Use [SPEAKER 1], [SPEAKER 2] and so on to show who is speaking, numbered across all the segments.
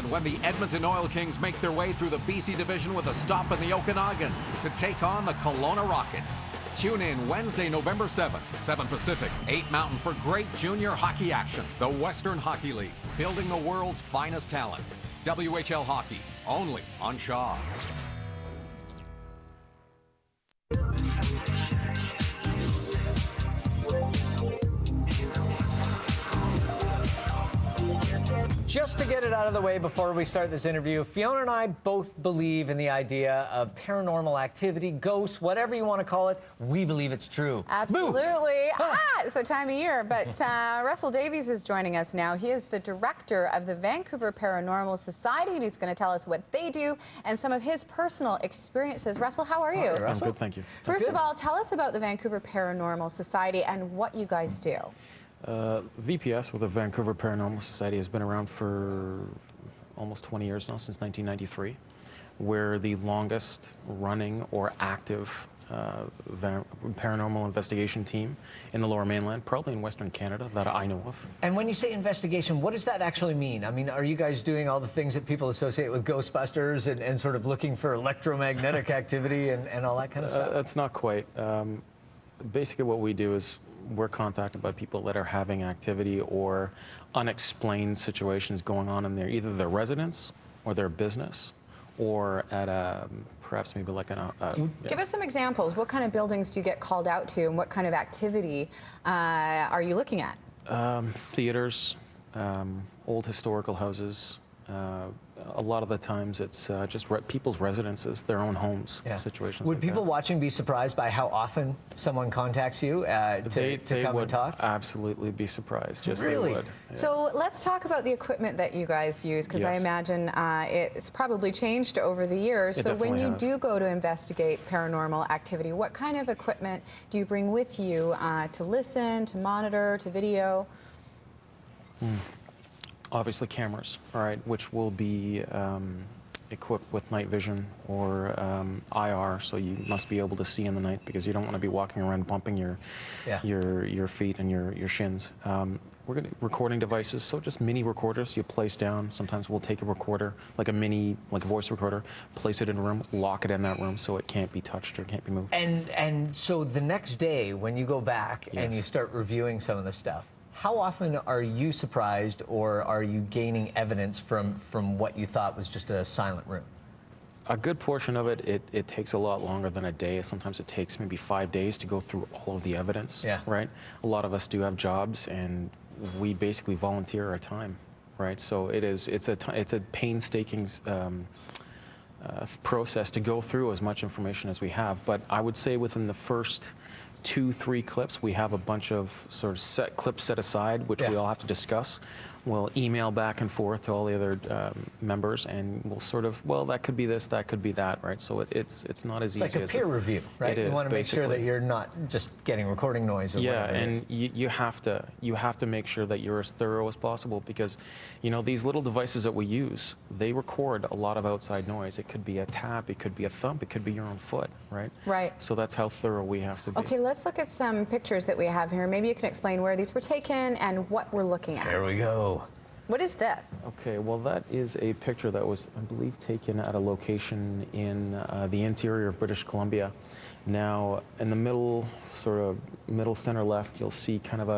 [SPEAKER 1] when the Edmonton Oil Kings make their way through the BC division with a stop in the Okanagan to take on the Kelowna Rockets. Tune in Wednesday, November 7th, 7 Pacific, 8 Mountain for great junior hockey action. The Western Hockey League, building the world's finest talent. WHL Hockey, only on Shaw.
[SPEAKER 2] Just to get it out of the way before we start this interview, Fiona and I both believe in the idea of paranormal activity, ghosts, whatever you want to call it. We believe it's true.
[SPEAKER 3] Absolutely. It's the time of year. But Russell Davies is joining us now. He is the director of the Vancouver Paranormal Society, and he's going to tell us what they do and some of his personal experiences. Russell, how are you?
[SPEAKER 2] Hi, Russell.
[SPEAKER 4] I'm good, thank you.
[SPEAKER 3] First of all, tell us about the Vancouver Paranormal Society and what you guys do.
[SPEAKER 4] VPS, or the Vancouver Paranormal Society, has been around for almost 20 years now, since 1993. We're the longest running or active paranormal investigation team in the Lower Mainland, probably in Western Canada, that I know of.
[SPEAKER 2] And when you say investigation, what does that actually mean? I mean, are you guys doing all the things that people associate with Ghostbusters and sort of looking for electromagnetic activity and all that kind of stuff?
[SPEAKER 4] That's not quite. Basically what we do is we're contacted by people that are having activity or unexplained situations going on in either their residence or their business, or at perhaps maybe like
[SPEAKER 3] Give us some examples. What kind of buildings do you get called out to, and what kind of activity are you looking at?
[SPEAKER 4] Theaters, old historical houses. A lot of the times it's just people's residences, their own homes, situations.
[SPEAKER 2] Would people watching be surprised by how often someone contacts you to come and talk?
[SPEAKER 4] Absolutely be surprised. Yes,
[SPEAKER 2] really?
[SPEAKER 4] They would. Yeah.
[SPEAKER 3] So let's talk about the equipment that you guys use, because I imagine it's probably changed over the years. So when you do go to investigate paranormal activity, what kind of equipment do you bring with you to listen, to monitor, to video?
[SPEAKER 4] Obviously cameras, all right, which will be equipped with night vision or IR, so you must be able to see in the night, because you don't want to be walking around bumping your feet and your shins. We're going to recording devices, so just mini recorders you place down. Sometimes we'll take a recorder, like a voice recorder, place it in a room, lock it in that room so it can't be touched or can't be moved.
[SPEAKER 2] And so the next day when you go back and you start reviewing some of the stuff, how often are you surprised, or are you gaining evidence from what you thought was just a silent room?
[SPEAKER 4] A good portion of it takes a lot longer than a day. Sometimes it takes maybe 5 days to go through all of the evidence, right? A lot of us do have jobs, and we basically volunteer our time, right? So it's a painstaking process to go through as much information as we have. But I would say within the first 2-3 clips, we have a bunch of sort of clips set aside, which we all have to discuss. We'll email back and forth to all the other members, and we'll sort of, well, that could be this, that could be that, right? So it's not as easy as
[SPEAKER 2] it's like a peer review, right?
[SPEAKER 4] It is,
[SPEAKER 2] you want to make sure that you're not just getting recording noise or whatever it is.
[SPEAKER 4] And you have to make sure that you're as thorough as possible, because these little devices that we use, they record a lot of outside noise. It could be a tap, it could be a thump, it could be your own foot, right?
[SPEAKER 3] Right.
[SPEAKER 4] So that's how thorough we have to be.
[SPEAKER 3] Okay, let's look at some pictures that we have here. Maybe you can explain where these were taken and what we're looking at.
[SPEAKER 2] There we go.
[SPEAKER 3] What is this?
[SPEAKER 4] Okay, well, that is a picture that was, I believe, taken at a location in the interior of British Columbia. Now, in the middle, sort of middle center left, you'll see kind of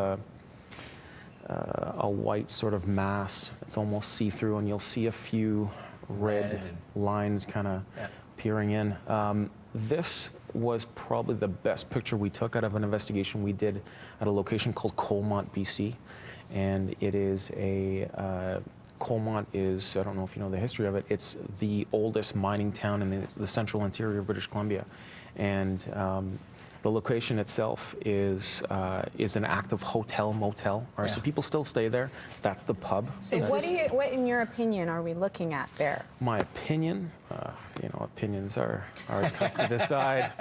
[SPEAKER 4] a white sort of mass. It's almost see-through, and you'll see a few red lines kind of peering in. This was probably the best picture we took out of an investigation we did at a location called Colmont, BC. And it is Colmont is, I don't know if you know the history of it, it's the oldest mining town in the central interior of British Columbia. And the location itself is an active hotel, motel. Right? So people still stay there. That's the pub.
[SPEAKER 3] So what, in your opinion, are we looking at there?
[SPEAKER 4] My opinion, opinions are tough to decide.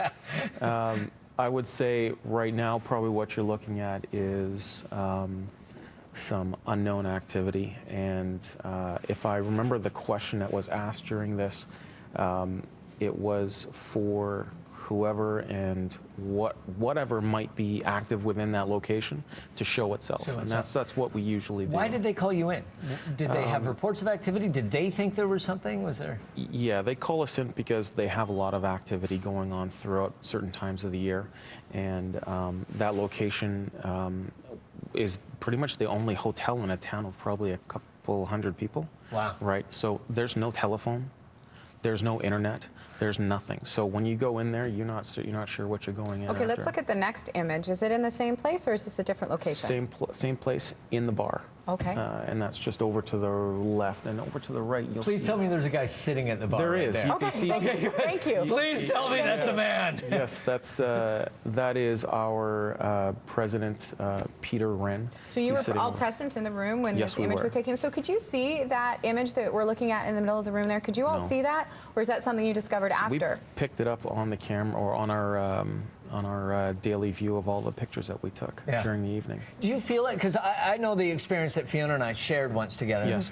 [SPEAKER 4] I would say right now, probably what you're looking at is some unknown activity. And if I remember the question that was asked during this, it was for whoever and whatever might be active within that location to show itself. And that's what we usually do.
[SPEAKER 2] Why did they call you in? Did they have reports of activity? Did they think there was something? Was there?
[SPEAKER 4] Yeah, they call us in because they have a lot of activity going on throughout certain times of the year. And that location is pretty much the only hotel in a town of probably a couple hundred people.
[SPEAKER 2] Wow.
[SPEAKER 4] Right? So there's no telephone, there's no internet, there's nothing. So when you go in there, you're not sure what you're going in
[SPEAKER 3] Okay,
[SPEAKER 4] after.
[SPEAKER 3] let's look at the next image. Is it in the same place or is this a different location?
[SPEAKER 4] Same place in the bar.
[SPEAKER 3] Okay.
[SPEAKER 4] And that's just over to the left, and over to the right you'll
[SPEAKER 2] Please
[SPEAKER 4] see.
[SPEAKER 2] tell me there's a guy sitting at the bar.
[SPEAKER 4] There
[SPEAKER 2] right
[SPEAKER 4] is.
[SPEAKER 2] there.
[SPEAKER 4] You
[SPEAKER 3] Okay,
[SPEAKER 4] can see.
[SPEAKER 3] thank you.
[SPEAKER 2] Please tell me that's a man.
[SPEAKER 4] Yes, that is our president, Peter Wren.
[SPEAKER 3] So you
[SPEAKER 4] He's
[SPEAKER 3] were
[SPEAKER 4] sitting
[SPEAKER 3] all
[SPEAKER 4] over-
[SPEAKER 3] present in the room when
[SPEAKER 4] Yes,
[SPEAKER 3] this
[SPEAKER 4] we
[SPEAKER 3] image
[SPEAKER 4] were.
[SPEAKER 3] was taken. So could you see that image that we're looking at in the middle of the room there? Could you all
[SPEAKER 4] No.
[SPEAKER 3] see that? Or is that something you discovered
[SPEAKER 4] We
[SPEAKER 3] after?
[SPEAKER 4] picked it up on the camera or on our daily view of all the pictures that we took during the evening.
[SPEAKER 2] Do you feel it? Because I know the experience that Fiona and I shared once together.
[SPEAKER 4] Yes.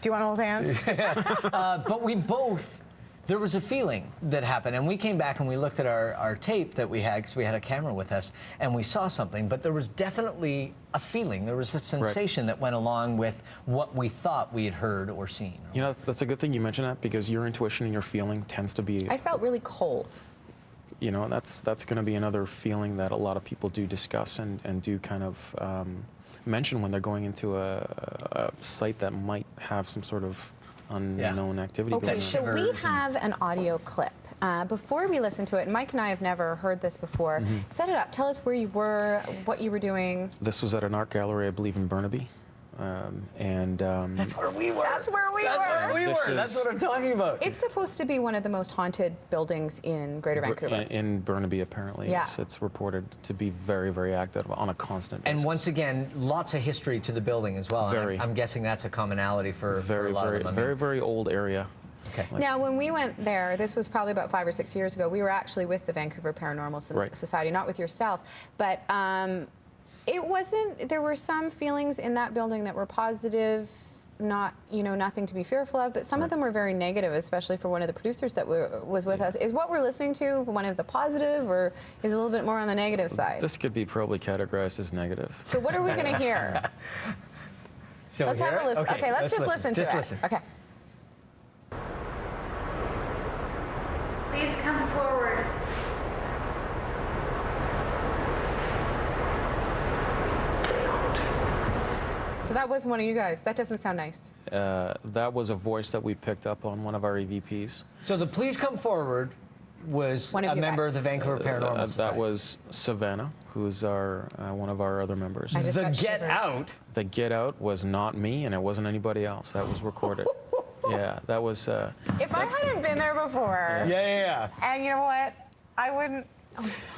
[SPEAKER 3] Do you want to hold hands?
[SPEAKER 2] But we both, there was a feeling that happened. And we came back and we looked at our tape that we had, because we had a camera with us, and we saw something. But there was definitely a feeling. There was a sensation that went along with what we thought we had heard or seen.
[SPEAKER 4] You know, that's a good thing you mention that, because your intuition and your feeling tends to be...
[SPEAKER 3] I felt really cold.
[SPEAKER 4] You know, that's going to be another feeling that a lot of people do discuss and do kind of mention when they're going into a site that might have some sort of unknown activity
[SPEAKER 3] Okay,
[SPEAKER 4] going on.
[SPEAKER 3] so we have an audio clip. Before we listen to it, Mike and I have never heard this before. Set it up. Tell us where you were, what you were doing.
[SPEAKER 4] This was at an art gallery, I believe, in Burnaby.
[SPEAKER 2] That's where we were.
[SPEAKER 3] That's where we
[SPEAKER 2] That's
[SPEAKER 3] were.
[SPEAKER 2] where we
[SPEAKER 4] This
[SPEAKER 2] were. That's
[SPEAKER 4] is-
[SPEAKER 2] what I'm talking about.
[SPEAKER 3] It's supposed to be one of the most haunted buildings in Greater Vancouver.
[SPEAKER 4] In Burnaby, apparently.
[SPEAKER 3] Yeah.
[SPEAKER 4] Yes, it's reported to be very, very active on a constant basis.
[SPEAKER 2] And once again, lots of history to the building as well. And
[SPEAKER 4] Very.
[SPEAKER 2] I'm guessing that's a commonality for a
[SPEAKER 4] very,
[SPEAKER 2] lot
[SPEAKER 4] very,
[SPEAKER 2] of them.
[SPEAKER 4] very, very old area.
[SPEAKER 2] Okay.
[SPEAKER 3] Now, when we went there, this was probably about 5 or 6 years ago, we were actually with the Vancouver Paranormal Society, not with yourself. But it wasn't, there were some feelings in that building that were positive, not, nothing to be fearful of, but some of them were very negative, especially for one of the producers that was with us. Is what we're listening to one of the positive, or is it a little bit more on the negative side?
[SPEAKER 4] This could be probably categorized as negative.
[SPEAKER 3] So what are we going to hear? Let's have a listen. Okay, let's just listen to it. Okay.
[SPEAKER 5] Please come forward.
[SPEAKER 3] So that was one of you guys. That doesn't sound nice.
[SPEAKER 4] That was a voice that we picked up on one of our EVPs.
[SPEAKER 2] So the Please Come Forward was
[SPEAKER 3] One of
[SPEAKER 2] a
[SPEAKER 3] you
[SPEAKER 2] member
[SPEAKER 3] guys.
[SPEAKER 2] of the Vancouver Paranormal Society.
[SPEAKER 4] That was Savannah, who's one of our other members.
[SPEAKER 3] I just
[SPEAKER 2] The
[SPEAKER 3] got
[SPEAKER 2] Get
[SPEAKER 3] shivers.
[SPEAKER 2] Out.
[SPEAKER 4] The Get Out was not me, and it wasn't anybody else. That was recorded. Yeah, that was...
[SPEAKER 3] If I hadn't been there before,
[SPEAKER 2] Yeah.
[SPEAKER 3] and you know what, I wouldn't.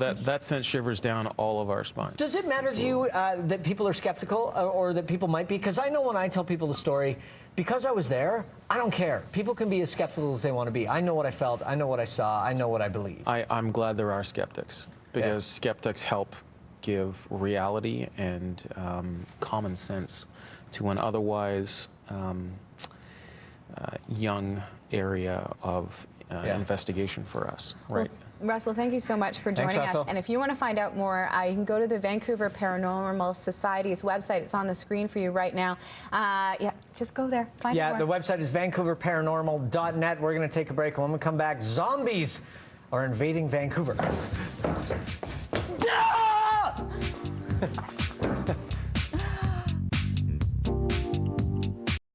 [SPEAKER 4] That sent shivers down all of our spines.
[SPEAKER 2] Does it matter to you that people are skeptical or that people might be? Because I know when I tell people the story, because I was there, I don't care. People can be as skeptical as they want to be. I know what I felt. I know what I saw. I know what I believe.
[SPEAKER 4] I'm glad there are skeptics, because skeptics help give reality and common sense to an otherwise young area of investigation for us. Right.
[SPEAKER 3] Well, Russell, thank you so much for joining us.
[SPEAKER 2] Russell.
[SPEAKER 3] And if you want to find out more, you can go to the Vancouver Paranormal Society's website. It's on the screen for you right now. Just go there. Find out
[SPEAKER 2] The
[SPEAKER 3] more.
[SPEAKER 2] website is vancouverparanormal.net. We're going to take a break. And when we come back, zombies are invading Vancouver. Ah!